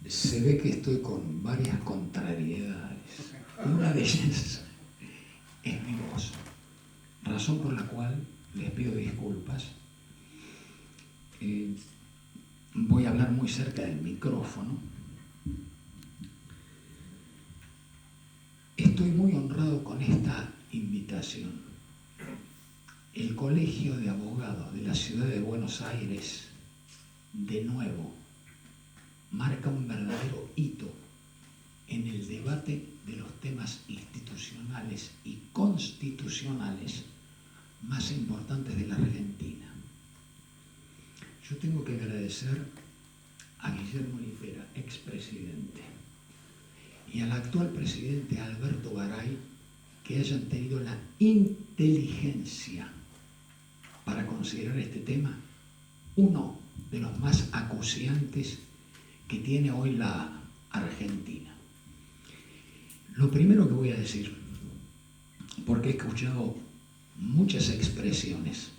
Se ve que estoy con varias contrariedades. Una de ellas es mi voz, razón por la cual les pido disculpas. Voy a hablar muy cerca del micrófono. Estoy muy honrado con esta invitación. El Colegio de Abogados de la Ciudad de Buenos Aires, de nuevo, marca un verdadero hito en el debate de los temas institucionales y constitucionales más importantes de la Argentina. Yo tengo que agradecer a Guillermo Lifera, expresidente, y al actual presidente Alberto Garay, que hayan tenido la inteligencia para considerar este tema uno de los más acuciantes que tiene hoy la Argentina. Lo primero que voy a decir, porque he escuchado muchas expresiones,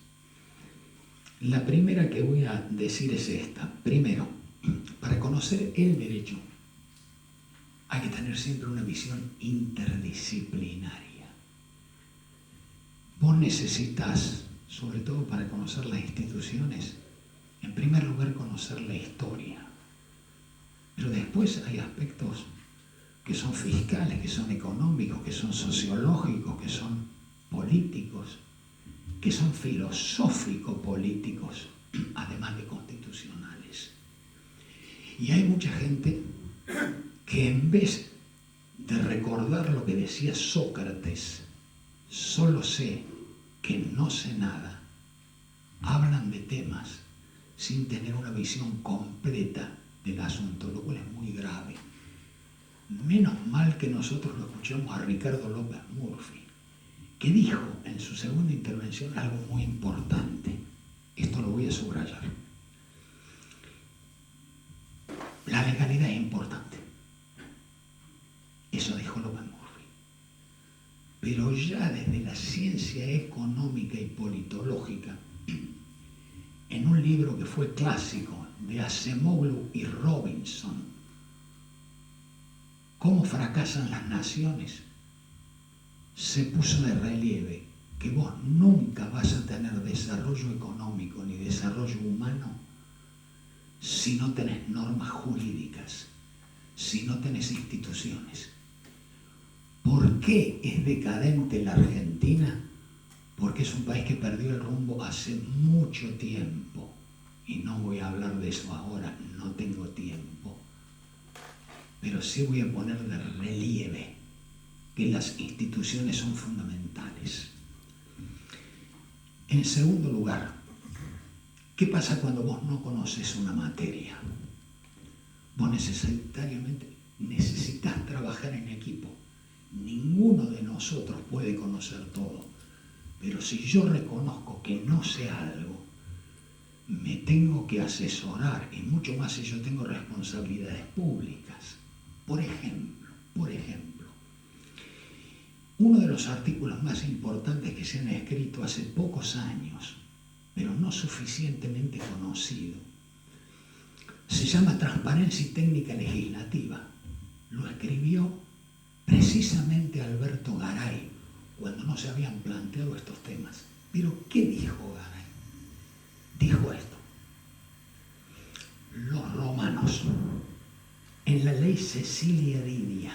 la primera que voy a decir es esta. Primero, para conocer el derecho hay que tener siempre una visión interdisciplinaria. Vos necesitas, sobre todo para conocer las instituciones, en primer lugar conocer la historia. Pero después hay aspectos que son fiscales, que son económicos, que son sociológicos, que son políticos, que son filosófico-políticos, además de constitucionales. Y hay mucha gente que en vez de recordar lo que decía Sócrates, solo sé que no sé nada, hablan de temas sin tener una visión completa del asunto, lo cual es muy grave. Menos mal que nosotros lo escuchamos a Ricardo López Murphy, que dijo en su segunda intervención algo muy importante. Esto lo voy a subrayar. La legalidad es importante. Eso dijo López Murphy. Pero ya desde la ciencia económica y politológica, en un libro que fue clásico de Acemoglu y Robinson, ¿Cómo fracasan las naciones?, se puso de relieve que vos nunca vas a tener desarrollo económico ni desarrollo humano si no tenés normas jurídicas, si no tenés instituciones. ¿Por qué es decadente la Argentina? Porque es un país que perdió el rumbo hace mucho tiempo. Y no voy a hablar de eso ahora, no tengo tiempo. Pero sí voy a poner de relieve que las instituciones son fundamentales. En segundo lugar, ¿qué pasa cuando vos no conoces una materia? Vos necesariamente necesitas trabajar en equipo. Ninguno de nosotros puede conocer todo. Pero si yo reconozco que no sé algo, me tengo que asesorar, y mucho más si yo tengo responsabilidades públicas. Por ejemplo, uno de los artículos más importantes que se han escrito hace pocos años, pero no suficientemente conocido, se llama Transparencia y Técnica Legislativa. Lo escribió precisamente Alberto Garay, cuando no se habían planteado estos temas. Pero, ¿qué dijo Garay? Dijo esto: los romanos, en la ley Cecilia Didia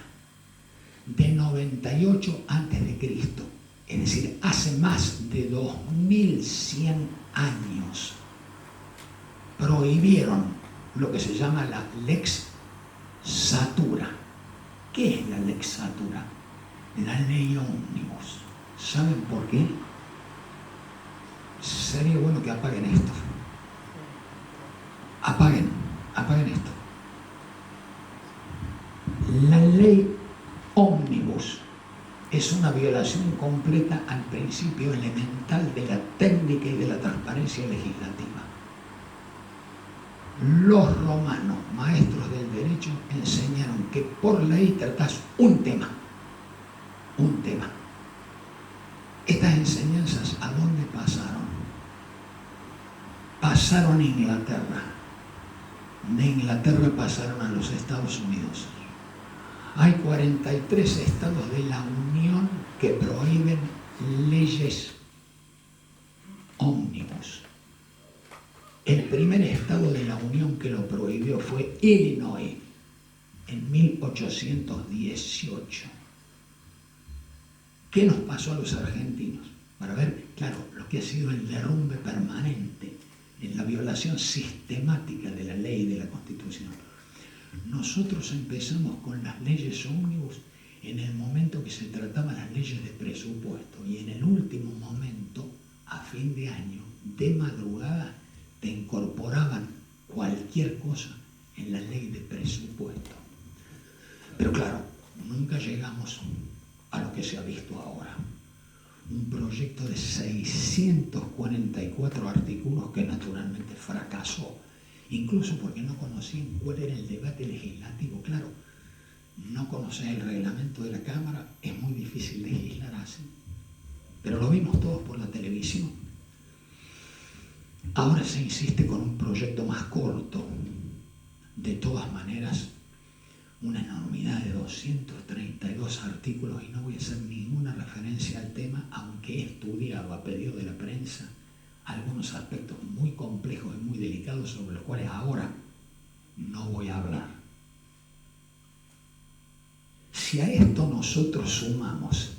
de 98 a.C., es decir, hace más de 2100 años, prohibieron lo que se llama la Lex Satura. ¿Qué es la Lex Satura? La ley ómnibus. ¿Saben por qué? Sería bueno que apaguen esto. Apaguen esto. La ley ómnibus es una violación completa al principio elemental de la técnica y de la transparencia legislativa. Los romanos, maestros del derecho, enseñaron que por ley tratás un tema. Estas enseñanzas, ¿a dónde pasaron? Pasaron a Inglaterra. de Inglaterra pasaron a los Estados Unidos. Hay 43 estados de la Unión que prohíben leyes ómnibus. El primer estado de la Unión que lo prohibió fue Illinois en 1818. ¿Qué nos pasó a los argentinos? Para ver, claro, lo que ha sido el derrumbe permanente en la violación sistemática de la ley y de la Constitución. Nosotros empezamos con las leyes ómnibus en el momento que se trataban las leyes de presupuesto, y en el último momento, a fin de año, de madrugada, te incorporaban cualquier cosa en la ley de presupuesto. Pero claro, nunca llegamos a lo que se ha visto ahora. Un proyecto de 644 artículos que naturalmente fracasó, incluso porque no conocían cuál era el debate legislativo. Claro, no conocer el reglamento de la Cámara, es muy difícil legislar así. Pero lo vimos todos por la televisión. Ahora se insiste con un proyecto más corto. De todas maneras, una enormidad de 232 artículos, y no voy a hacer ninguna referencia al tema, aunque he estudiado a pedido de la prensa algunos aspectos muy complejos y muy delicados sobre los cuales ahora no voy a hablar. Si a esto nosotros sumamos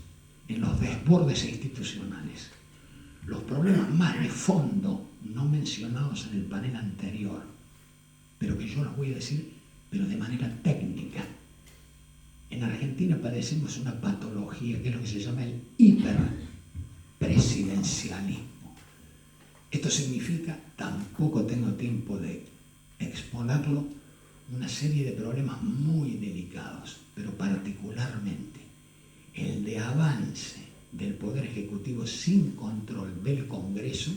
en los desbordes institucionales los problemas más de fondo no mencionados en el panel anterior, pero que yo los voy a decir, pero de manera técnica. En Argentina padecemos una patología que es lo que se llama el hiperpresidencialismo. Esto significa, tampoco tengo tiempo de exponerlo, una serie de problemas muy delicados, pero particularmente el de avance del Poder Ejecutivo sin control del Congreso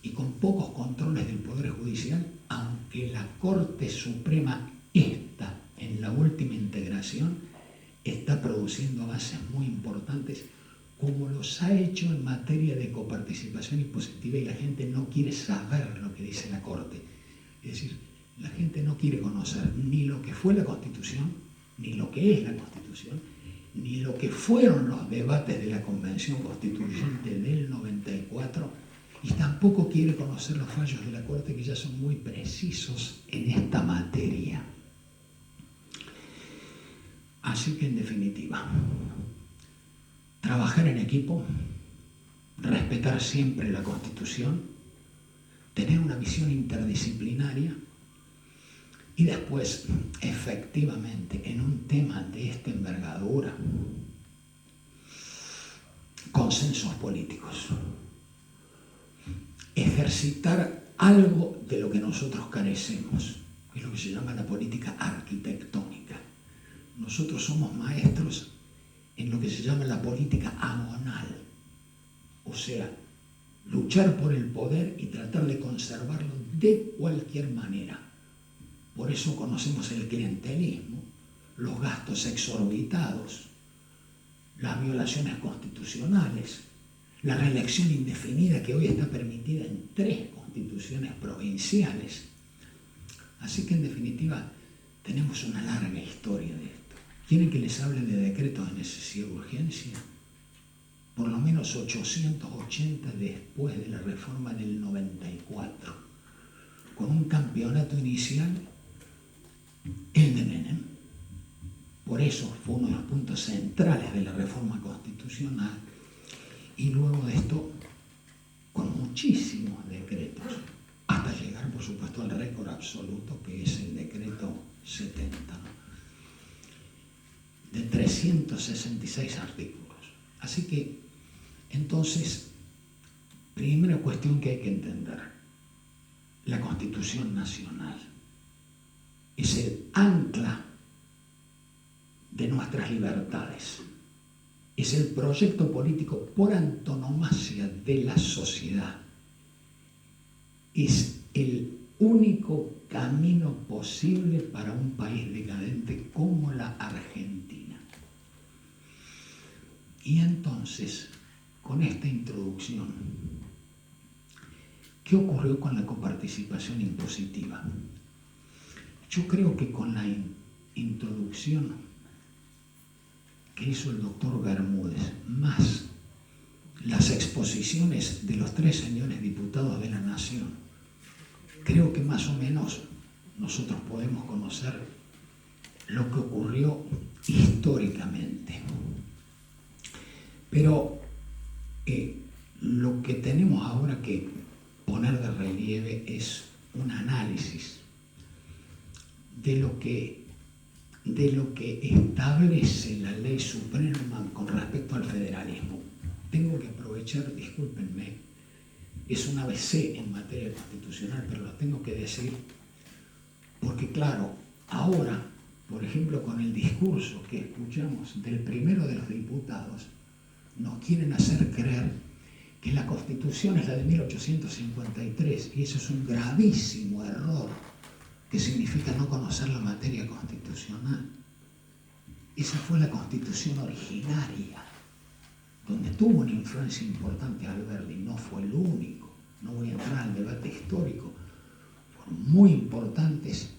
y con pocos controles del Poder Judicial, aunque la Corte Suprema en la última integración está produciendo avances muy importantes, como los ha hecho en materia de coparticipación impositiva, y la gente no quiere saber lo que dice la Corte. Es decir, la gente no quiere conocer ni lo que fue la Constitución, ni lo que es la Constitución, ni lo que fueron los debates de la Convención Constituyente del 94, y tampoco quiere conocer los fallos de la Corte, que ya son muy precisos en esta materia. Así que, en definitiva, trabajar en equipo, respetar siempre la Constitución, tener una visión interdisciplinaria y después, efectivamente, en un tema de esta envergadura, consensos políticos. Ejercitar algo de lo que nosotros carecemos, que es lo que se llama la política arquitectónica. Nosotros somos maestros en lo que se llama la política agonal, o sea, luchar por el poder y tratar de conservarlo de cualquier manera. Por eso conocemos el clientelismo, los gastos exorbitados, las violaciones constitucionales, la reelección indefinida que hoy está permitida en 3 constituciones provinciales. Así que, en definitiva, tenemos una larga historia de esto. ¿Quieren que les hable de decretos de necesidad y urgencia? Por lo menos 880 después de la reforma del 94, con un campeonato inicial, el de Menem. Por eso fue uno de los puntos centrales de la reforma constitucional, y luego de esto, con muchísimos decretos, hasta llegar, por supuesto, al récord absoluto, que es el decreto 70, ¿no? De 366 artículos. Así que, entonces, primera cuestión que hay que entender: la Constitución Nacional es el ancla de nuestras libertades, es el proyecto político por antonomasia de la sociedad, es el único camino posible para un país decadente como la Argentina. Y entonces, con esta introducción, ¿qué ocurrió con la coparticipación impositiva? Yo creo que con la introducción que hizo el doctor Bermúdez, más las exposiciones de los 3 señores diputados de la Nación, creo que más o menos nosotros podemos conocer lo que ocurrió históricamente. Pero lo que tenemos ahora que poner de relieve es un análisis de lo que establece la ley suprema con respecto al federalismo. Tengo que aprovechar, discúlpenme, es un ABC en materia constitucional, pero lo tengo que decir porque, claro, ahora, por ejemplo, con el discurso que escuchamos del primero de los diputados, nos quieren hacer creer que la Constitución es la de 1853, y eso es un gravísimo error, que significa no conocer la materia constitucional. Esa fue la Constitución originaria, donde tuvo una influencia importante Alberdi, no fue el único. No voy a entrar al debate histórico, fueron muy importantes,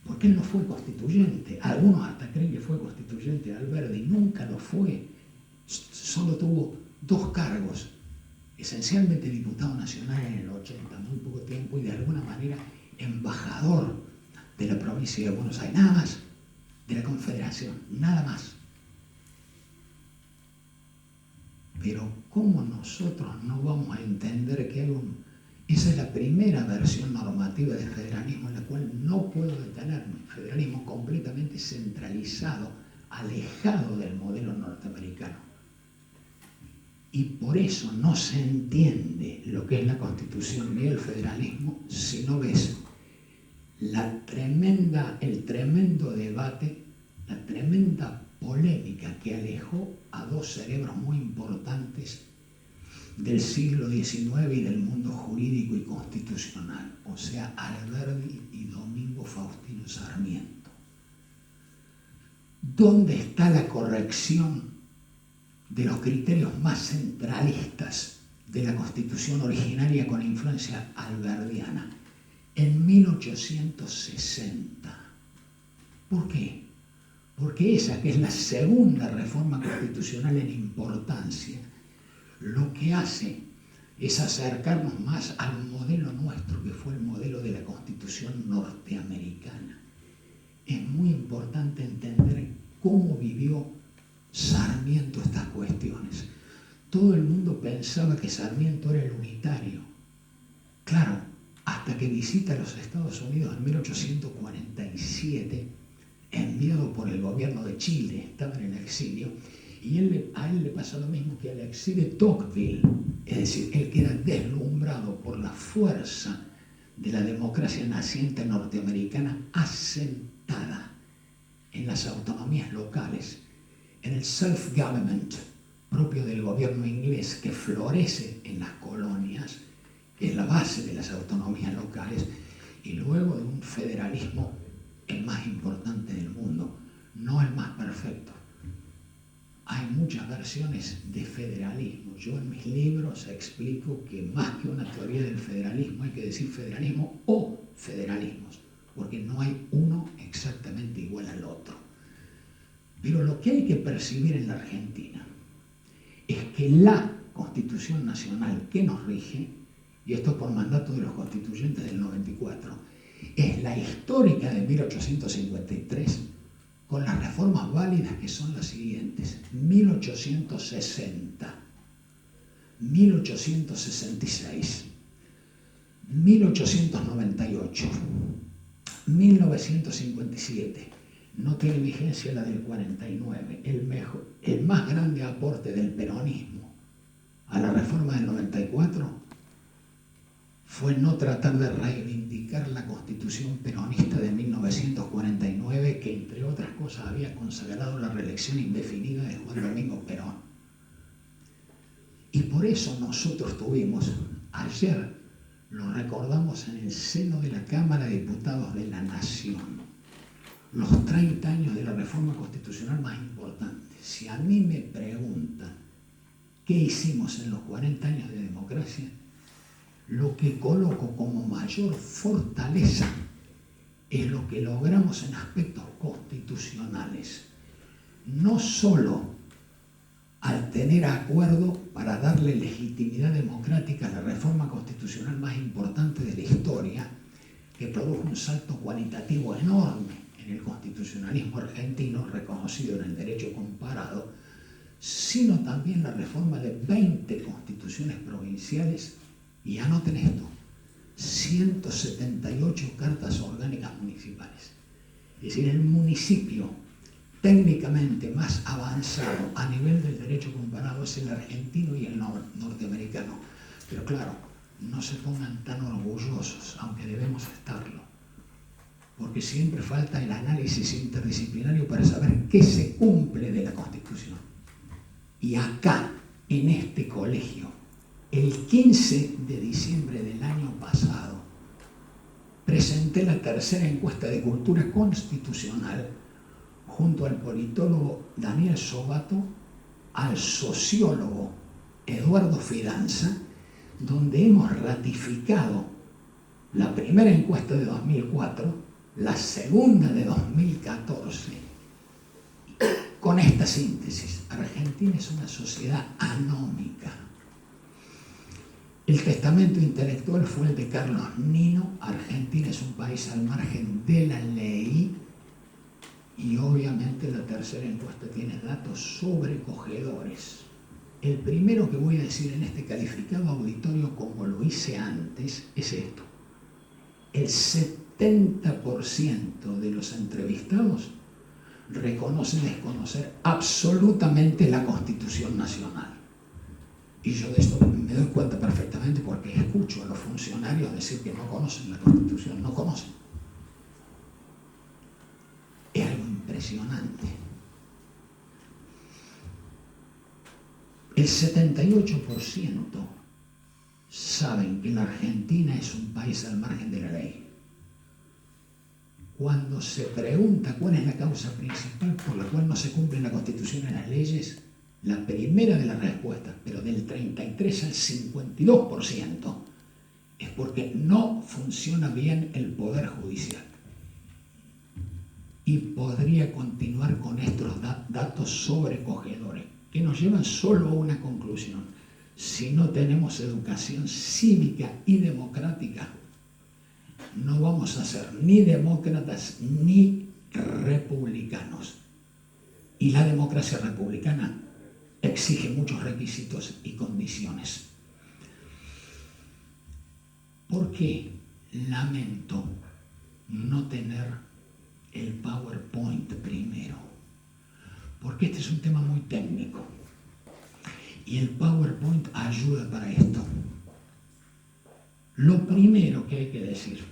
porque él no fue constituyente. Algunos hasta creen que fue constituyente Alberdi, nunca lo fue. Solo tuvo 2 cargos, esencialmente diputado nacional en el 80, muy poco tiempo, y de alguna manera embajador de la provincia de Buenos Aires, nada más, de la Confederación, nada más. Pero ¿cómo nosotros no vamos a entender que esa es la primera versión normativa del federalismo en la cual no puedo detenerme? Federalismo completamente centralizado, alejado del modelo norteamericano. Y por eso no se entiende lo que es la Constitución ni el federalismo si no ves el tremendo debate, la tremenda polémica que alejó a 2 cerebros muy importantes del siglo XIX y del mundo jurídico y constitucional, o sea, Alberdi y Domingo Faustino Sarmiento. ¿Dónde está la corrección de los criterios más centralistas de la Constitución originaria con influencia alberdiana? En 1860. ¿Por qué? Porque esa, que es la segunda reforma constitucional en importancia, lo que hace es acercarnos más al modelo nuestro, que fue el modelo de la Constitución norteamericana. Es muy importante entender cómo vivió Sarmiento estas cuestiones. Todo el mundo pensaba que Sarmiento era el unitario. Claro, hasta que visita los Estados Unidos en 1847, enviado por el gobierno de Chile, estaba en el exilio, y a él le pasa lo mismo que al ex de Tocqueville, es decir, él queda deslumbrado por la fuerza de la democracia naciente norteamericana asentada en las autonomías locales, en el self-government propio del gobierno inglés que florece en las colonias, que es la base de las autonomías locales, y luego de un federalismo el más importante del mundo, no el más perfecto. Hay muchas versiones de federalismo. Yo en mis libros explico que más que una teoría del federalismo hay que decir federalismo o federalismos, porque no hay uno exactamente igual al otro. Pero lo que hay que percibir en la Argentina es que la Constitución Nacional que nos rige, y esto por mandato de los constituyentes del 94, es la histórica de 1853, con las reformas válidas que son las siguientes: 1860, 1866, 1898, 1957. No tiene vigencia la del 49. El más grande aporte del peronismo a la reforma del 94 fue no tratar de reivindicar la Constitución peronista de 1949, que entre otras cosas había consagrado la reelección indefinida de Juan Domingo Perón. Y por eso nosotros tuvimos, ayer lo recordamos en el seno de la Cámara de Diputados de la Nación, los 30 años de la reforma constitucional más importante. Si a mí me preguntan qué hicimos en los 40 años de democracia, lo que coloco como mayor fortaleza es lo que logramos en aspectos constitucionales, no solo al tener acuerdo para darle legitimidad democrática a la reforma constitucional más importante de la historia, que produjo un salto cualitativo enorme en el constitucionalismo argentino, reconocido en el derecho comparado, sino también la reforma de 20 constituciones provinciales, y anoten esto, 178 cartas orgánicas municipales. Es decir, el municipio técnicamente más avanzado a nivel del derecho comparado es el argentino y el norteamericano. Pero claro, no se pongan tan orgullosos, aunque debemos estarlo, porque siempre falta el análisis interdisciplinario para saber qué se cumple de la Constitución. Y acá, en este colegio, el 15 de diciembre del año pasado, presenté la tercera encuesta de cultura constitucional junto al politólogo Daniel Sobato, al sociólogo Eduardo Fidanza, donde hemos ratificado la primera encuesta de 2004, la segunda de 2014, con esta síntesis: Argentina es una sociedad anómica. El testamento intelectual fue el de Carlos Nino: Argentina es un país al margen de la ley. Y obviamente la tercera encuesta tiene datos sobrecogedores. El primero que voy a decir en este calificado auditorio, como lo hice antes, es esto: el 70% de los entrevistados reconoce desconocer absolutamente la Constitución Nacional. Y yo de esto me doy cuenta perfectamente porque escucho a los funcionarios decir que no conocen la Constitución, no conocen. Es algo impresionante. El 78% saben que la Argentina es un país al margen de la ley. Cuando se pregunta cuál es la causa principal por la cual no se cumple la Constitución y las leyes, la primera de las respuestas, pero del 33 al 52%, es porque no funciona bien el Poder Judicial. Y podría continuar con estos datos sobrecogedores, que nos llevan solo a una conclusión: si no tenemos educación cívica y democrática, no vamos a ser ni demócratas ni republicanos. Y la democracia republicana exige muchos requisitos y condiciones. ¿Por qué lamento no tener el PowerPoint primero? Porque este es un tema muy técnico y el PowerPoint ayuda para esto. Lo primero que hay que decir: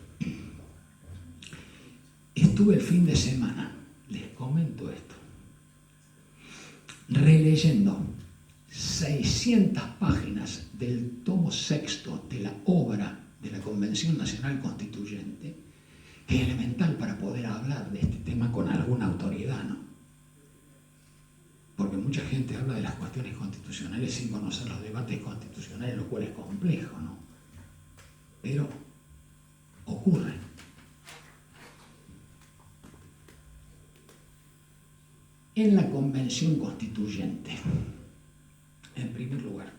estuve el fin de semana, les comento esto, releyendo 600 páginas del tomo sexto de la obra de la Convención Nacional Constituyente, que es elemental para poder hablar de este tema con alguna autoridad, ¿no? Porque mucha gente habla de las cuestiones constitucionales sin conocer los debates constitucionales, lo cual es complejo, ¿no? Pero ocurre. En la Convención Constituyente, en primer lugar,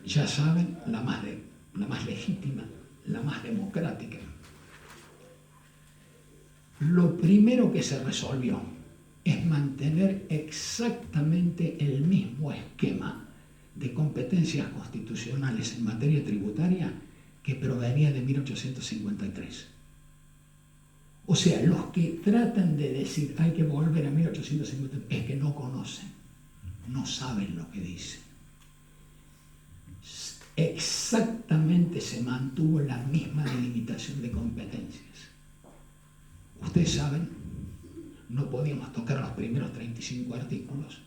ya saben, la más legítima, la más democrática. Lo primero que se resolvió es mantener exactamente el mismo esquema de competencias constitucionales en materia tributaria que provenía de 1853. O sea, los que tratan de decir hay que volver a 1853 es que no conocen, no saben lo que dicen. Exactamente se mantuvo la misma delimitación de competencias. Ustedes saben, no podíamos tocar los primeros 35 artículos.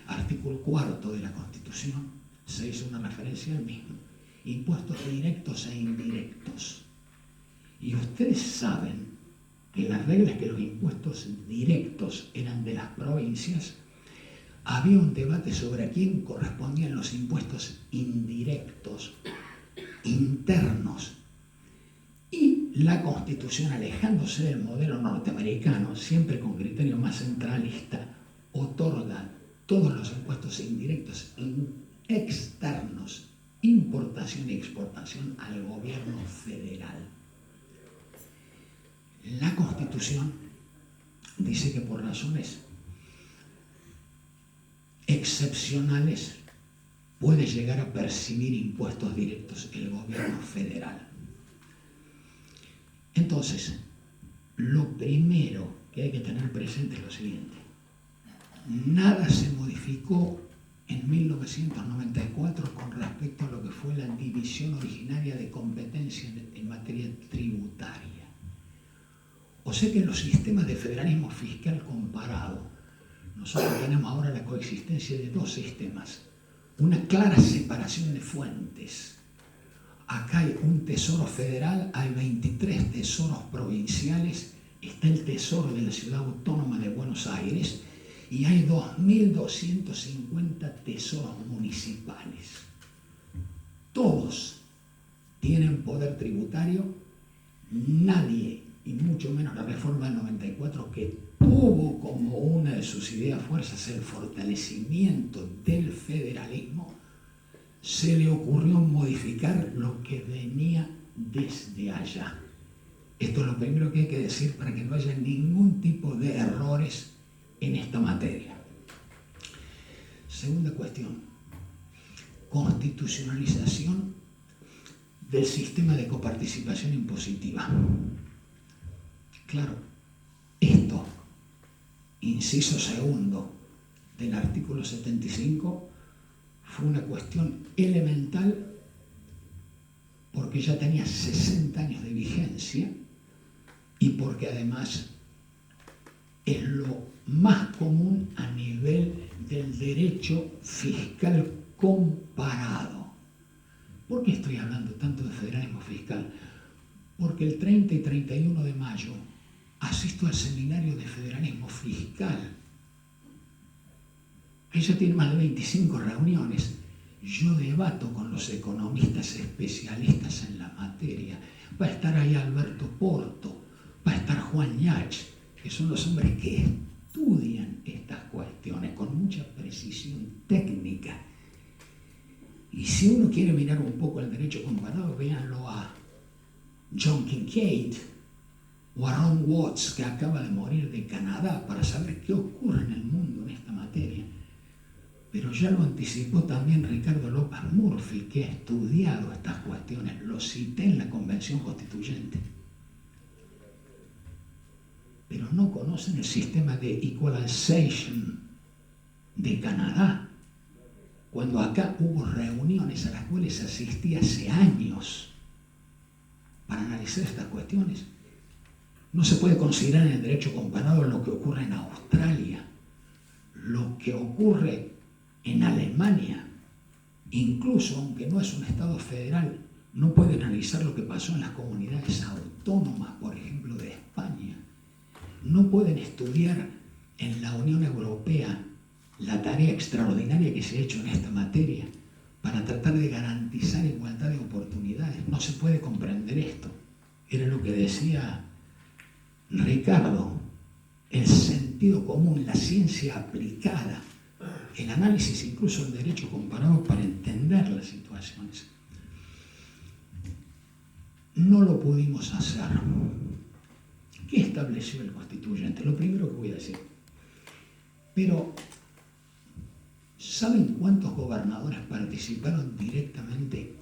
Artículo 4 de la Constitución, se hizo una referencia al mismo: impuestos directos e indirectos. Y ustedes saben que las reglas que los impuestos directos eran de las provincias. Había un debate sobre a quién correspondían los impuestos indirectos, internos. Y la Constitución, alejándose del modelo norteamericano, siempre con criterio más centralista, otorga todos los impuestos indirectos externos, importación y exportación, al gobierno federal. La Constitución dice que por razones excepcionales puede llegar a percibir impuestos directos el gobierno federal. Entonces, lo primero que hay que tener presente es lo siguiente: nada se modificó en 1994 con respecto a lo que fue la división originaria de competencia en materia tributaria. O sea que los sistemas de federalismo fiscal comparado, nosotros tenemos ahora la coexistencia de dos sistemas, una clara separación de fuentes. Acá hay un tesoro federal, hay 23 tesoros provinciales, está el tesoro de la Ciudad Autónoma de Buenos Aires y hay 2.250 tesoros municipales. Todos tienen poder tributario. Nadie, y mucho menos la reforma del 94, que tuvo como una de sus ideas fuerzas el fortalecimiento del federalismo, se le ocurrió modificar lo que venía desde allá. Esto es lo primero que hay que decir para que no haya ningún tipo de errores en esta materia. Segunda cuestión: constitucionalización del sistema de coparticipación impositiva. Claro, esto, inciso segundo del artículo 75, fue una cuestión elemental porque ya tenía 60 años de vigencia y porque además es lo más común a nivel del derecho fiscal comparado. ¿Por qué estoy hablando tanto de federalismo fiscal? Porque el 30 y 31 de mayo asisto al seminario de federalismo fiscal. Ella tiene más de 25 reuniones. Yo debato con los economistas especialistas en la materia. Va a estar ahí Alberto Porto, va a estar Juan Yach, que son los hombres que estudian estas cuestiones con mucha precisión técnica. Y si uno quiere mirar un poco el derecho comparado, véanlo a John Kincaid o a Ron Watts, que acaba de morir, de Canadá, para saber qué ocurre en el mundo en esta materia. Pero ya lo anticipó también Ricardo López Murphy, que ha estudiado estas cuestiones. Lo cité en la Convención Constituyente. Pero no conocen el sistema de equalization de Canadá, cuando acá hubo reuniones a las cuales asistí hace años para analizar estas cuestiones. No se puede considerar en el derecho comparado lo que ocurre en Australia, lo que ocurre en Alemania. Incluso aunque no es un Estado federal, no puede analizar lo que pasó en las comunidades autónomas, por ejemplo, de España. No pueden estudiar en la Unión Europea la tarea extraordinaria que se ha hecho en esta materia para tratar de garantizar igualdad de oportunidades. No se puede comprender esto. Era lo que decía Ricardo: el sentido común, la ciencia aplicada, el análisis incluso del derecho comparado para entender las situaciones. No lo pudimos hacer. ¿Qué estableció el constituyente? Lo primero que voy a decir. Pero, ¿saben cuántos gobernadores participaron directamente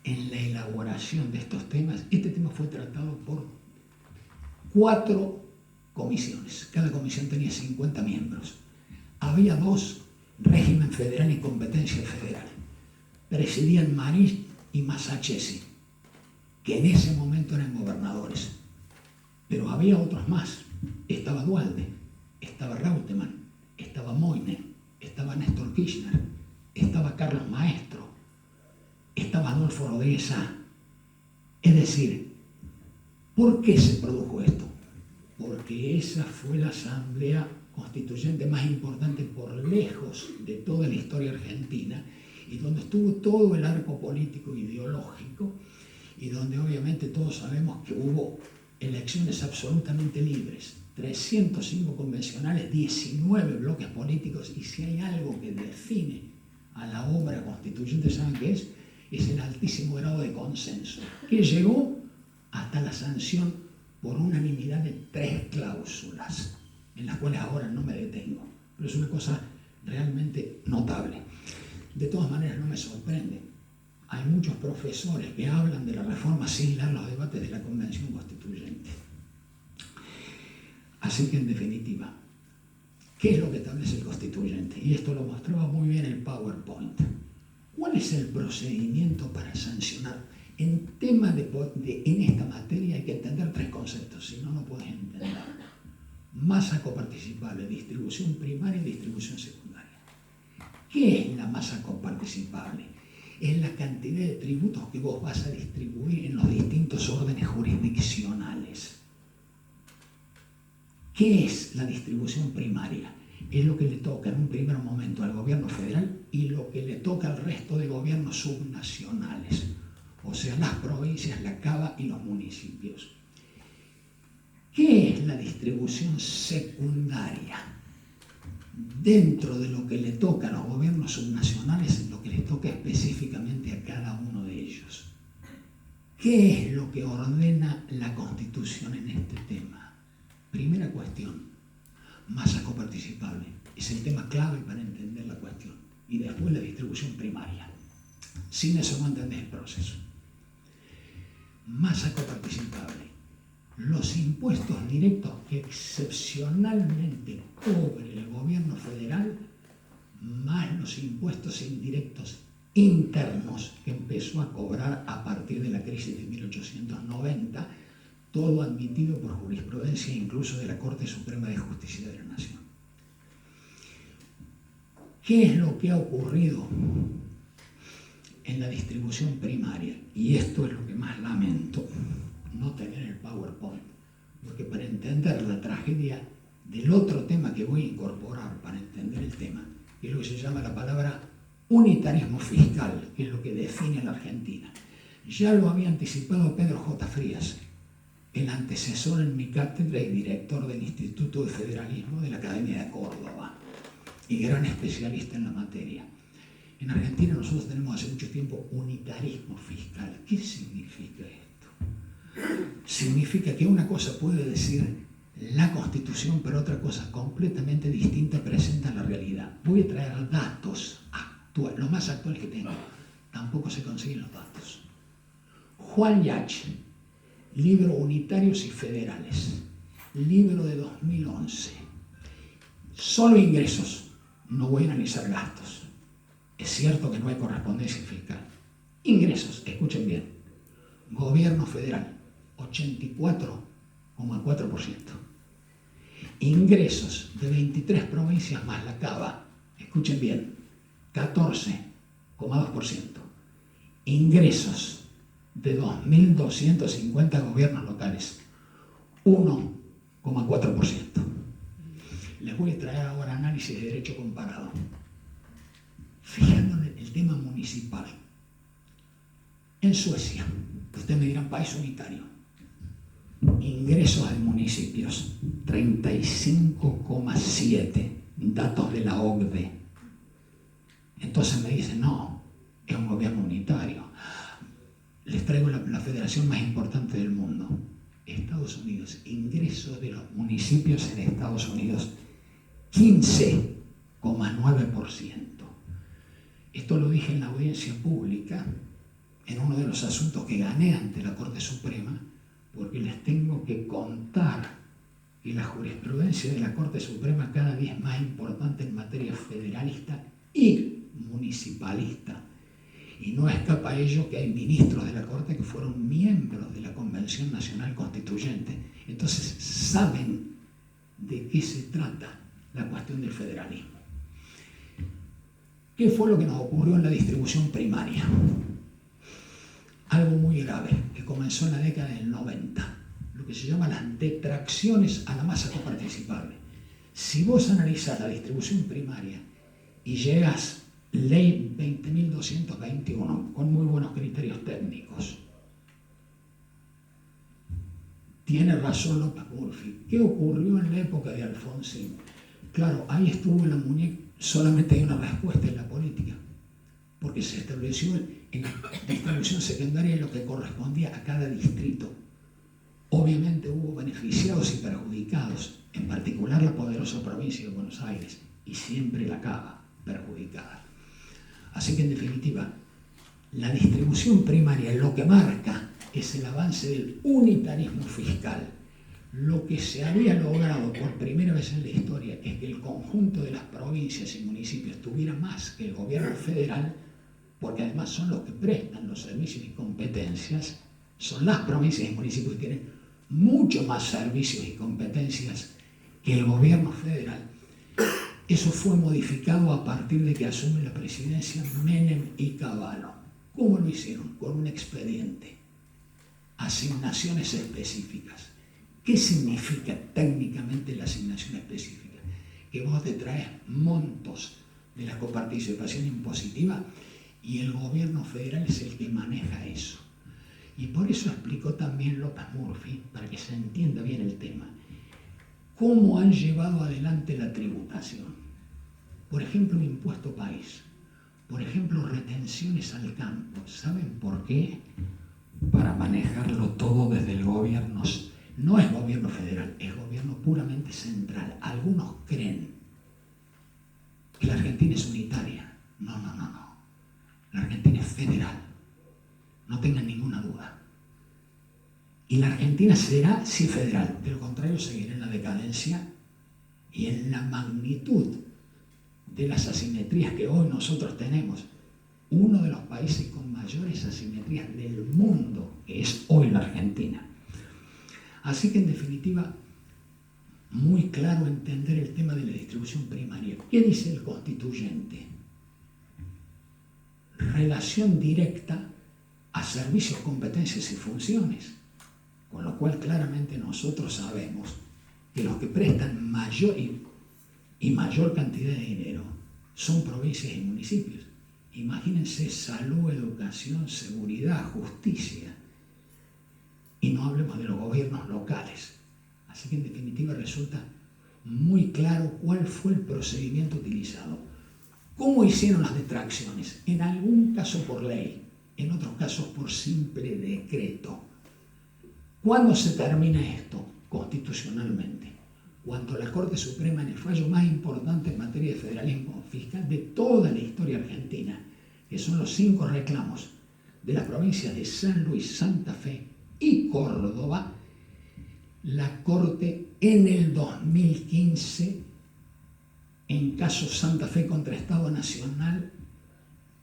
en la elaboración de estos temas? Este tema fue tratado por 4 comisiones. Cada comisión tenía 50 miembros. Había 2, régimen federal y competencia federal. Presidían Manisch y Massachetti, que en ese momento eran gobernadores. Pero había otros más. Estaba Duhalde, estaba Reutemann, estaba Moyne, estaba Néstor Kirchner, estaba Carlos Maestro, estaba Adolfo Rodríguez Sá. Es decir, ¿por qué se produjo esto? Porque esa fue la asamblea constituyente más importante por lejos de toda la historia argentina y donde estuvo todo el arco político e ideológico y donde obviamente todos sabemos que hubo elecciones absolutamente libres, 305 convencionales, 19 bloques políticos, y si hay algo que define a la obra constituyente, ¿saben qué es? Es el altísimo grado de consenso, que llegó hasta la sanción por unanimidad de 3 cláusulas, en las cuales ahora no me detengo, pero es una cosa realmente notable. De todas maneras, no me sorprende. Hay muchos profesores que hablan de la reforma sin leer los debates de la Convención Constituyente. Así que, en definitiva, ¿qué es lo que establece el Constituyente? Y esto lo mostraba muy bien el PowerPoint. ¿Cuál es el procedimiento para sancionar? En esta materia hay que entender 3 conceptos, si no, no puedes entender. Masa coparticipable, distribución primaria y distribución secundaria. ¿Qué es la masa coparticipable? Es la cantidad de tributos que vos vas a distribuir en los distintos órdenes jurisdiccionales. ¿Qué es la distribución primaria? Es lo que le toca en un primer momento al gobierno federal y lo que le toca al resto de gobiernos subnacionales, o sea, las provincias, la CABA y los municipios. ¿Qué es la distribución secundaria? Dentro de lo que le toca a los gobiernos subnacionales, lo que les toca específicamente a cada uno de ellos. ¿Qué es lo que ordena la Constitución en este tema? Primera cuestión, masa coparticipable. Es el tema clave para entender la cuestión. Y después la distribución primaria. Sin eso no entendés el proceso. Masa coparticipable. Los impuestos directos que excepcionalmente cobre el gobierno federal, más los impuestos indirectos internos que empezó a cobrar a partir de la crisis de 1890, todo admitido por jurisprudencia incluso de la Corte Suprema de Justicia de la Nación. ¿Qué es lo que ha ocurrido en la distribución primaria? Y esto es lo que más lamento, no tener el PowerPoint, porque para entender la tragedia del otro tema que voy a incorporar para entender el tema, que es lo que se llama la palabra unitarismo fiscal, que es lo que define a la Argentina. Ya lo había anticipado Pedro J. Frías, el antecesor en mi cátedra y director del Instituto de Federalismo de la Academia de Córdoba, y gran especialista en la materia. En Argentina nosotros tenemos hace mucho tiempo unitarismo fiscal. ¿Qué significa esto? Significa que una cosa puede decir la Constitución, pero otra cosa completamente distinta presenta la realidad. Voy a traer datos actuales, los más actuales que tengo. Tampoco se consiguen los datos. Juan Yach, libro Unitarios y Federales, libro de 2011. Solo ingresos, no voy a analizar gastos. Es cierto que no hay correspondencia fiscal. Ingresos, escuchen bien. Gobierno federal, 84,4%. Ingresos de 23 provincias más la CABA, escuchen bien, 14,2%. Ingresos de 2.250 gobiernos locales, 1,4%. Les voy a traer ahora análisis de derecho comparado. Fijándonos en el tema municipal. En Suecia, ustedes me dirán país unitario, ingresos de municipios, 35,7, datos de la OCDE. Entonces me dicen, no, es un gobierno unitario. Les traigo la federación más importante del mundo, Estados Unidos. Ingresos de los municipios en Estados Unidos, 15,9%. Esto lo dije en la audiencia pública, en uno de los asuntos que gané ante la Corte Suprema, porque les tengo que contar que la jurisprudencia de la Corte Suprema cada día es más importante en materia federalista y municipalista. Y no escapa a ello que hay ministros de la Corte que fueron miembros de la Convención Nacional Constituyente. Entonces saben de qué se trata la cuestión del federalismo. ¿Qué fue lo que nos ocurrió en la distribución primaria? Algo muy grave, que comenzó en la década del 90, lo que se llama las detracciones a la masa coparticipable. Si vos analizás la distribución primaria y llegas, ley 20.221, con muy buenos criterios técnicos, Tiene razón López Murphy. ¿Qué ocurrió en la época de Alfonsín? Claro, ahí estuvo la muñeca. Solamente hay una respuesta en la política, porque se estableció en la distribución secundaria lo que correspondía a cada distrito. Obviamente hubo beneficiados y perjudicados, en particular la poderosa provincia de Buenos Aires, y siempre la Cava perjudicada. Así que en definitiva, la distribución primaria lo que marca es el avance del unitarismo fiscal. Lo que se había logrado por primera vez en la historia es que el conjunto de las provincias y municipios tuviera más que el gobierno federal, porque además son los que prestan los servicios y competencias. Son las provincias y municipios que tienen mucho más servicios y competencias que el gobierno federal. Eso fue modificado a partir de que asume la presidencia Menem y Cavallo. ¿Cómo lo hicieron? Con un expediente. Asignaciones específicas. ¿Qué significa técnicamente la asignación específica? Que vos te traes montos de la coparticipación impositiva y el gobierno federal es el que maneja eso. Y por eso explicó también López Murphy, para que se entienda bien el tema, cómo han llevado adelante la tributación. Por ejemplo, impuesto país. Por ejemplo, retenciones al campo. ¿Saben por qué? Para manejarlo todo desde el gobierno. No es gobierno federal, es gobierno puramente central. Algunos creen que la Argentina es unitaria. No. La Argentina es federal. No tengan ninguna duda. Y la Argentina será, sí, federal. De lo contrario, seguirá en la decadencia y en la magnitud de las asimetrías que hoy nosotros tenemos. Uno de los países con mayores asimetrías del mundo, que es hoy la Argentina. Así que, en definitiva, muy claro entender el tema de la distribución primaria. ¿Qué dice el constituyente? Relación directa a servicios, competencias y funciones. Con lo cual, claramente nosotros sabemos que los que prestan mayor cantidad de dinero son provincias y municipios. Imagínense salud, educación, seguridad, justicia. Y no hablemos de los gobiernos locales. Así que en definitiva resulta muy claro cuál fue el procedimiento utilizado. ¿Cómo hicieron las detracciones? En algún caso por ley, en otros casos por simple decreto. ¿Cuándo se termina esto? Constitucionalmente. Cuando la Corte Suprema, en el fallo más importante en materia de federalismo fiscal de toda la historia argentina, que son los 5 reclamos de las provincias de San Luis, Santa Fe y Córdoba, la Corte en el 2015, en caso Santa Fe contra Estado Nacional,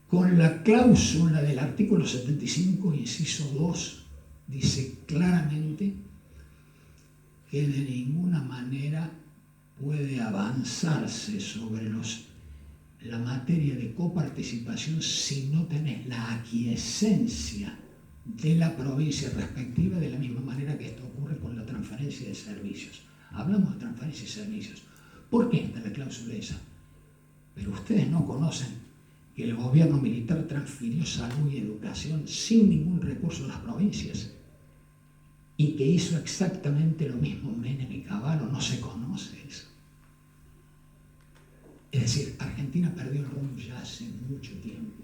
con la cláusula del artículo 75, inciso 2, dice claramente que de ninguna manera puede avanzarse sobre la materia de coparticipación si no tenés la aquiescencia de la provincia respectiva, de la misma manera que esto ocurre con la transferencia de servicios. Hablamos de transferencia de servicios. ¿Por qué está la cláusula esa? Pero ustedes no conocen que el gobierno militar transfirió salud y educación sin ningún recurso a las provincias y que hizo exactamente lo mismo Menem y Cavallo. No se conoce eso. Es decir, Argentina perdió el rumbo ya hace mucho tiempo.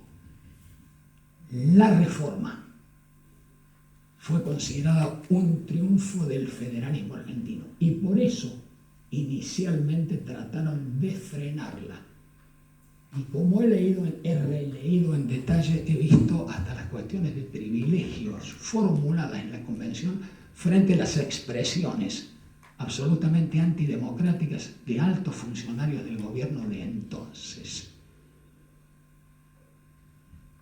La reforma fue considerada un triunfo del federalismo argentino y por eso inicialmente trataron de frenarla. Y como he releído en detalle, he visto hasta las cuestiones de privilegios formuladas en la Convención frente a las expresiones absolutamente antidemocráticas de altos funcionarios del gobierno de entonces.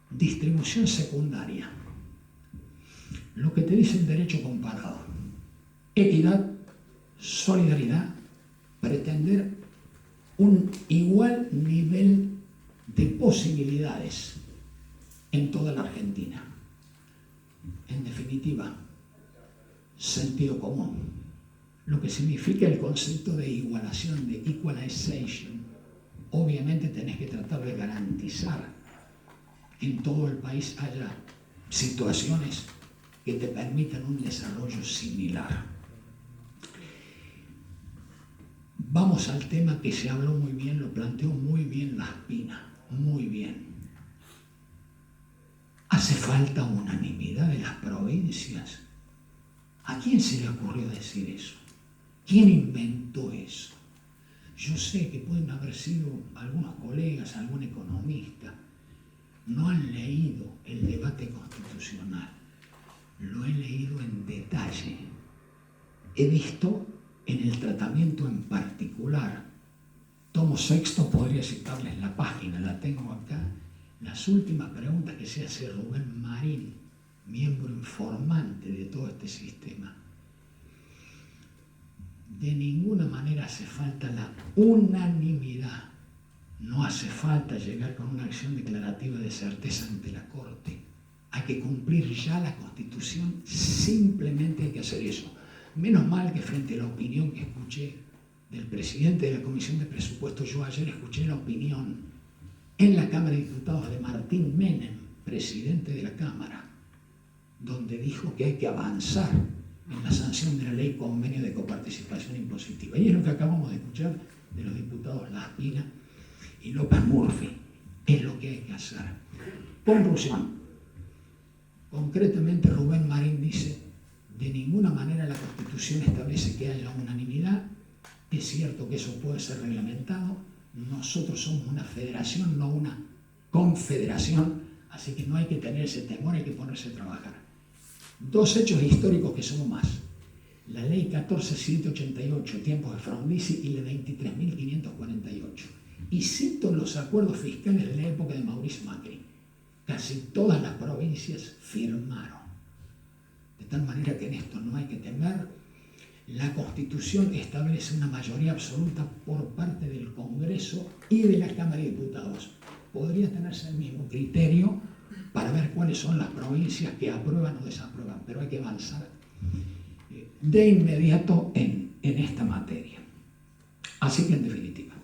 Distribución secundaria. Lo que te dice el derecho comparado. Equidad, solidaridad, pretender un igual nivel de posibilidades en toda la Argentina. En definitiva, sentido común. Lo que significa el concepto de igualación, de equalization. Obviamente tenés que tratar de garantizar que en todo el país haya situaciones que te permitan un desarrollo similar. Vamos al tema que se habló muy bien, lo planteó muy bien Laspina, muy bien. ¿Hace falta unanimidad de las provincias? ¿A quién se le ocurrió decir eso? ¿Quién inventó eso? Yo sé que pueden haber sido algunos colegas, algún economista. No han leído el debate constitucional. Lo he leído en detalle. He visto en el tratamiento en particular, tomo sexto, podría citarles la página, la tengo acá, las últimas preguntas que se hace Rubén Marín, miembro informante de todo este sistema. De ninguna manera hace falta la unanimidad. No hace falta llegar con una acción declarativa de certeza ante la Corte. Hay que cumplir ya la Constitución, simplemente hay que hacer eso. Menos mal que frente a la opinión que escuché del presidente de la Comisión de Presupuestos, yo ayer escuché la opinión en la Cámara de Diputados de Martín Menem, presidente de la Cámara, donde dijo que hay que avanzar en la sanción de la ley convenio de coparticipación impositiva. Y es lo que acabamos de escuchar de los diputados Laspina y López Murphy. Es lo que hay que hacer. Conclusión. Concretamente, Rubén Marín dice: de ninguna manera la Constitución establece que haya unanimidad. Es cierto que eso puede ser reglamentado. Nosotros somos una federación, no una confederación, así que no hay que tener ese temor, hay que ponerse a trabajar. Dos hechos históricos que somos más. La ley 14788, tiempos de Frondizi, y la 23.548. Y cito los acuerdos fiscales de la época de Mauricio Macri. Casi todas las provincias firmaron. De tal manera que en esto no hay que temer. La Constitución establece una mayoría absoluta por parte del Congreso y de la Cámara de Diputados. Podría tenerse el mismo criterio para ver cuáles son las provincias que aprueban o desaprueban, pero hay que avanzar de inmediato en esta materia. Así que, en definitiva,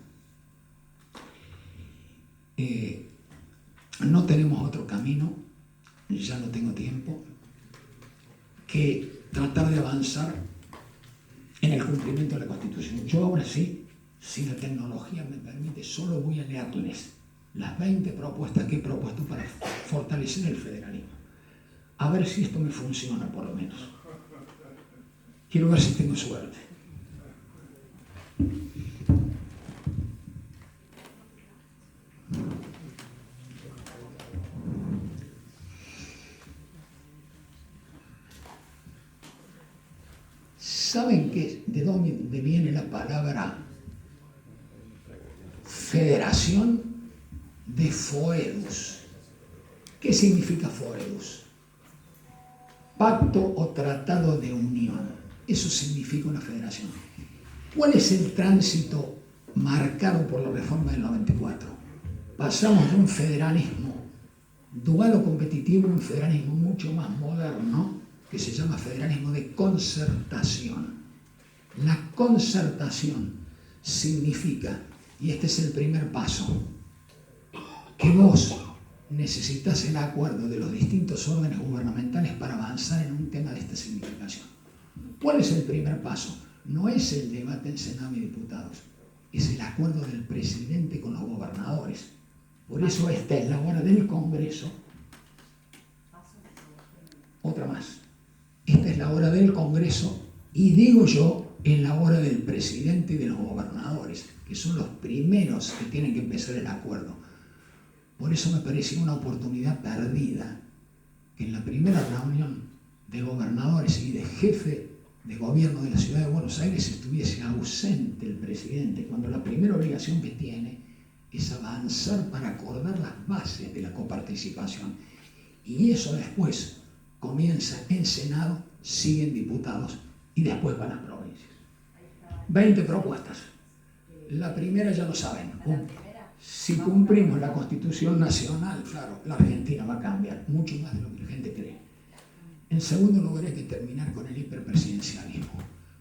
no tenemos otro camino, ya no tengo tiempo, que tratar de avanzar en el cumplimiento de la Constitución. Yo ahora sí, si la tecnología me permite, solo voy a leerles las 20 propuestas que he propuesto para fortalecer el federalismo. A ver si esto me funciona, por lo menos. Quiero ver si tengo suerte. ¿Saben de dónde viene la palabra federación? De foedus. ¿Qué significa foedus? Pacto o tratado de unión. Eso significa una federación. ¿Cuál es el tránsito marcado por la reforma del 94? Pasamos de un federalismo dual o competitivo a un federalismo mucho más moderno, que se llama federalismo de concertación. La concertación significa, y este es el primer paso, que vos necesitas el acuerdo de los distintos órdenes gubernamentales para avanzar en un tema de esta significación. ¿Cuál es el primer paso? No es el debate en Senado y Diputados, es el acuerdo del presidente con los gobernadores. Por eso esta es la hora del Congreso. Otra más. Esta es la hora del Congreso y digo yo, es la hora del presidente y de los gobernadores, que son los primeros que tienen que empezar el acuerdo. Por eso me pareció una oportunidad perdida que en la primera reunión de gobernadores y de jefe de gobierno de la Ciudad de Buenos Aires estuviese ausente el presidente, cuando la primera obligación que tiene es avanzar para acordar las bases de la coparticipación. Y eso después comienza en Senado, siguen diputados y después van a provincias. 20 propuestas. La primera ya lo saben. Si cumplimos la Constitución Nacional, claro, la Argentina va a cambiar mucho más de lo que la gente cree. En segundo lugar, hay que terminar con el hiperpresidencialismo.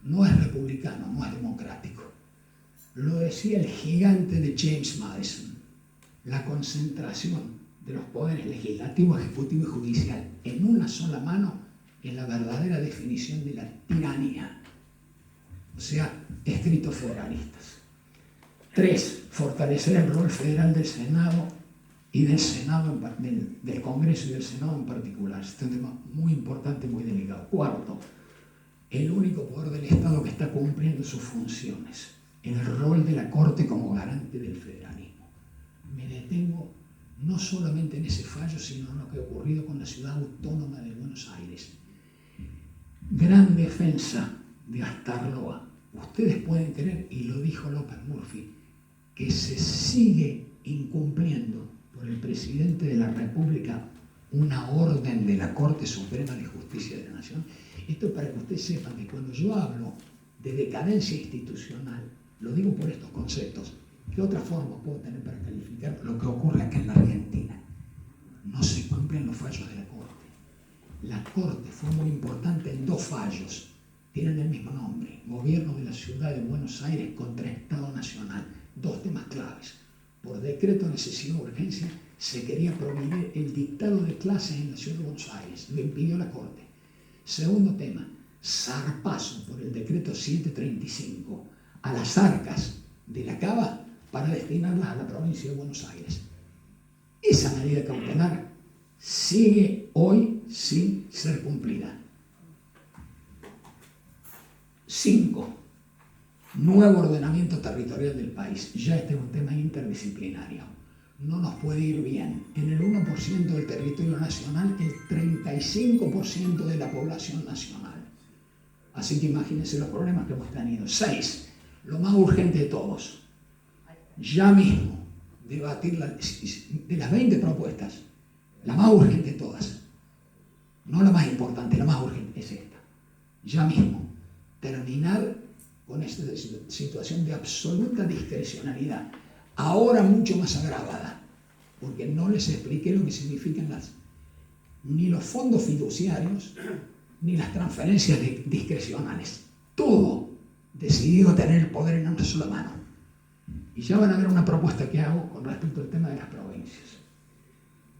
No es republicano, no es democrático. Lo decía el gigante de James Madison. La concentración de los poderes legislativo, ejecutivo y judicial en una sola mano es la verdadera definición de la tiranía. o sea, escritos federalistas. 3, fortalecer el rol federal del Senado y del Senado, del Congreso y del Senado en particular. Este es un tema muy importante, muy delicado. 4, el único poder del Estado que está cumpliendo sus funciones, el rol de la Corte como garante del federalismo. Me detengo no solamente en ese fallo, sino en lo que ha ocurrido con la ciudad autónoma de Buenos Aires. Gran defensa de Astarloa. Ustedes pueden creer, y lo dijo López Murphy, que se sigue incumpliendo por el presidente de la República una orden de la Corte Suprema de Justicia de la Nación. Esto para que ustedes sepan que cuando yo hablo de decadencia institucional, lo digo por estos conceptos. ¿Qué otra forma puedo tener para calificar lo que ocurre acá en la Argentina? No se cumplen los fallos de la Corte. La Corte fue muy importante en 2 fallos. Tienen el mismo nombre. Gobierno de la Ciudad de Buenos Aires contra Estado Nacional. 2 temas claves. Por decreto de necesidad de urgencia se quería prohibir el dictado de clases en la Ciudad de Buenos Aires. Lo impidió la Corte. Segundo tema, zarpazo por el decreto 735 a las arcas de la Cava para destinarlas a la provincia de Buenos Aires. Esa medida cautelar sigue hoy sin ser cumplida. 5. Nuevo ordenamiento territorial del país. Ya este es un tema interdisciplinario. No nos puede ir bien. En el 1% del territorio nacional, el 35% de la población nacional. Así que imagínense los problemas que hemos tenido. 6. Lo más urgente de todos. Ya mismo debatir de las 20 propuestas, la más urgente de todas. No la más importante, la más urgente es esta. Ya mismo. Terminar con esta situación de absoluta discrecionalidad, ahora mucho más agravada, porque no les expliqué lo que significan ni los fondos fiduciarios, ni las transferencias discrecionales. Todo decidido a tener el poder en una sola mano. Y ya van a ver una propuesta que hago con respecto al tema de las provincias.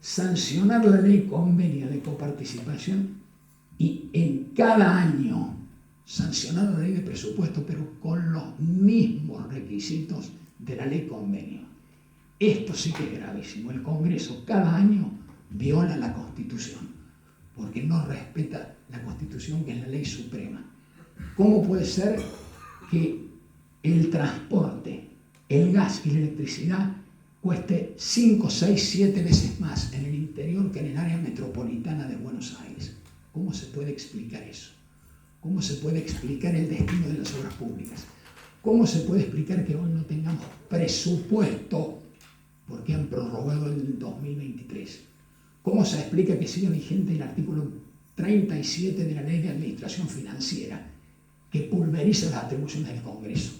Sancionar la ley convenio de coparticipación y en cada año sancionar la ley de presupuesto, pero con los mismos requisitos de la ley convenio. Esto sí que es gravísimo. El Congreso cada año viola la Constitución, porque no respeta la Constitución, que es la ley suprema. ¿Cómo puede ser que el transporte, el gas y la electricidad cueste 5, 6, 7 veces más en el interior que en el área metropolitana de Buenos Aires? ¿Cómo se puede explicar eso? ¿Cómo se puede explicar el destino de las obras públicas? ¿Cómo se puede explicar que hoy no tengamos presupuesto porque han prorrogado el 2023? ¿Cómo se explica que siga vigente el artículo 37 de la Ley de Administración Financiera, que pulveriza las atribuciones del Congreso?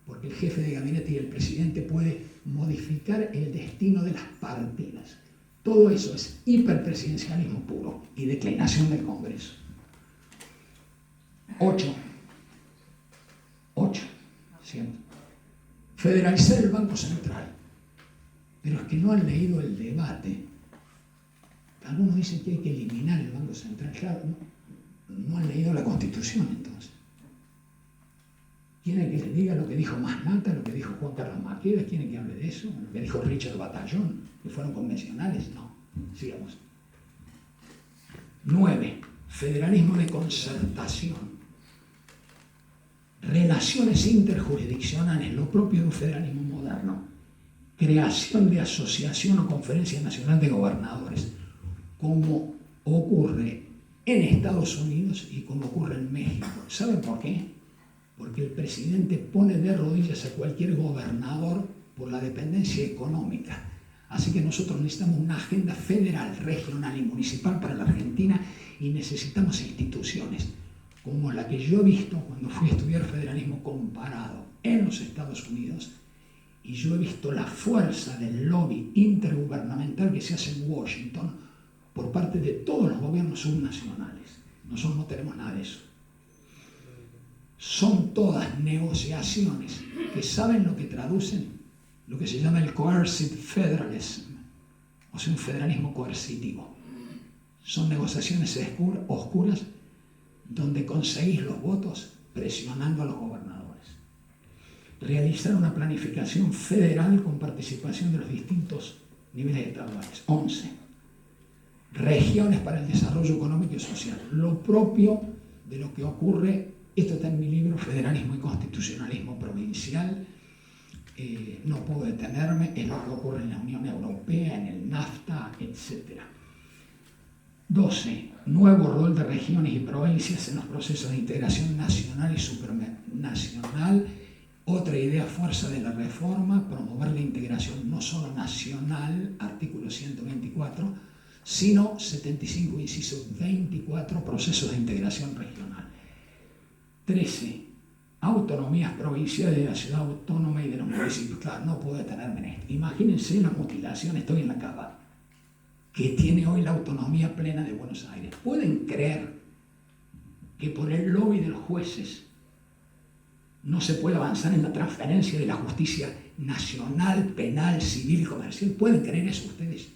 Porque el jefe de gabinete y el presidente puede modificar el destino de las partidas. Todo eso es hiperpresidencialismo puro y declinación del Congreso. 8. Siempre. Federalizar el Banco Central. Pero es que no han leído el debate. Algunos dicen que hay que eliminar el Banco Central. Claro, no han leído la Constitución entonces. ¿Quieren que les diga lo que dijo Masnata, lo que dijo Juan Carlos Maqueda? ¿Quieren que hable de eso? ¿Lo que dijo Richard Batallón? ¿Que fueron convencionales? No. Sigamos. 9. Federalismo de concertación. Relaciones interjurisdiccionales, lo propio de un federalismo moderno. Creación de asociación o conferencia nacional de gobernadores, como ocurre en Estados Unidos y como ocurre en México. ¿Saben por qué? Porque el presidente pone de rodillas a cualquier gobernador por la dependencia económica. Así que nosotros necesitamos una agenda federal, regional y municipal para la Argentina, y necesitamos instituciones como la que yo he visto cuando fui a estudiar federalismo comparado en los Estados Unidos, y yo he visto la fuerza del lobby intergubernamental que se hace en Washington por parte de todos los gobiernos subnacionales. Nosotros no tenemos nada de eso. Son todas negociaciones que saben lo que traducen, lo que se llama el coercive federalism, o sea, un federalismo coercitivo. Son negociaciones oscuras donde conseguís los votos presionando a los gobernadores. Realizar una planificación federal con participación de los distintos niveles estaduales. 11. Regiones para el desarrollo económico y social. Lo propio de lo que ocurre, esto está en mi libro, Federalismo y Constitucionalismo Provincial. No puedo detenerme, es lo que ocurre en la Unión Europea, en el NAFTA, etc. 12. Nuevo rol de regiones y provincias en los procesos de integración nacional y supranacional. Otra idea fuerza de la reforma, promover la integración no solo nacional, artículo 124, sino 75, inciso 24, procesos de integración regional. 13. Autonomías provinciales de la ciudad autónoma y de los municipios. Claro, no puedo detenerme en esto. Imagínense la mutilación, estoy en la capa, que tiene hoy la autonomía plena de Buenos Aires. ¿Pueden creer que por el lobby de los jueces no se puede avanzar en la transferencia de la justicia nacional, penal, civil y comercial? ¿Pueden creer eso ustedes?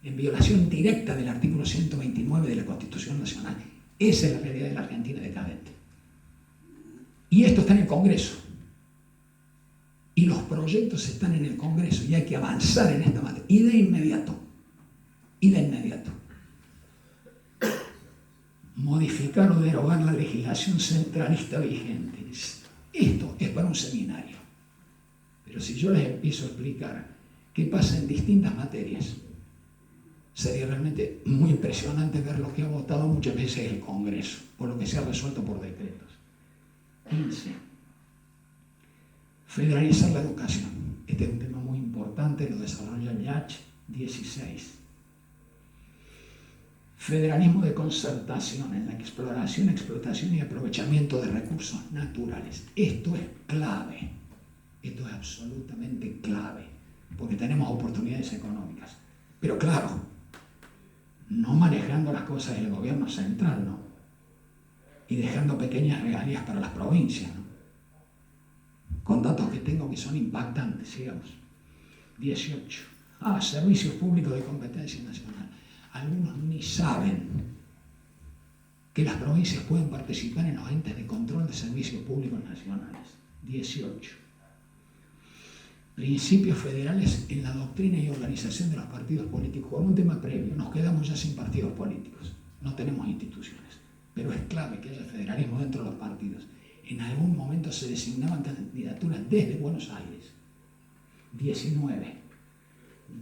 En violación directa del artículo 129 de la Constitución Nacional. Esa es la realidad de la Argentina decadente. Y esto está en el Congreso. Y los proyectos están en el Congreso y hay que avanzar en esta materia. Y de inmediato. Modificar o derogar la legislación centralista vigente. Esto es para un seminario. Pero si yo les empiezo a explicar qué pasa en distintas materias, sería realmente muy impresionante ver lo que ha votado muchas veces el Congreso, o lo que se ha resuelto por decretos. 15. Federalizar la educación. Este es un tema muy importante, lo desarrolla Yach. 16. Federalismo de concertación en la exploración, explotación y aprovechamiento de recursos naturales. Esto es clave, esto es absolutamente clave, porque tenemos oportunidades económicas. Pero claro, no manejando las cosas del gobierno central, ¿no? Y dejando pequeñas regalías para las provincias, ¿no? Con datos que tengo que son impactantes, sigamos. 18. Servicios públicos de competencia nacional. Algunos ni saben que las provincias pueden participar en los entes de control de servicios públicos nacionales. 18. Principios federales en la doctrina y organización de los partidos políticos. Con un tema previo, nos quedamos ya sin partidos políticos, no tenemos instituciones, pero es clave que haya federalismo dentro de los partidos. En algún momento se designaban candidaturas desde Buenos Aires. 19.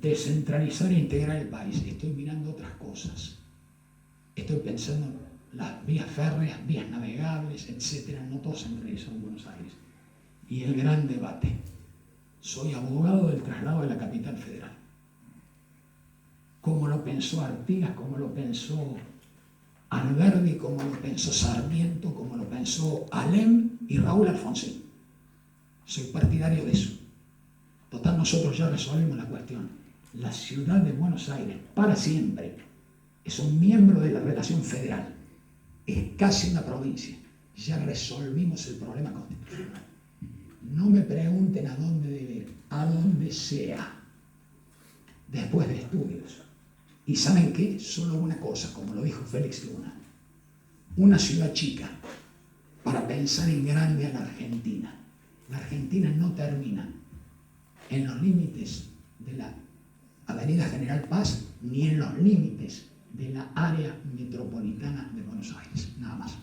Descentralizar e integrar el país. Estoy mirando otras cosas. Estoy pensando en las vías férreas, vías navegables, etc. No todo centralizado en Buenos Aires. Y el gran debate. Soy abogado del traslado de la capital federal. Como lo pensó Artigas, como lo pensó Alberdi, como lo pensó Sarmiento, como lo pensó Alem y Raúl Alfonsín. Soy partidario de eso. Total, nosotros ya resolvimos la cuestión. La ciudad de Buenos Aires, para siempre, es un miembro de la relación federal. Es casi una provincia. Ya resolvimos el problema constitucional. No me pregunten a dónde debe ir, a donde sea, después de estudios. Y ¿saben qué? Solo una cosa, como lo dijo Félix Luna. Una ciudad chica para pensar en grande a la Argentina. La Argentina no termina en los límites de la Avenida General Paz ni en los límites de la área metropolitana de Buenos Aires. Nada más.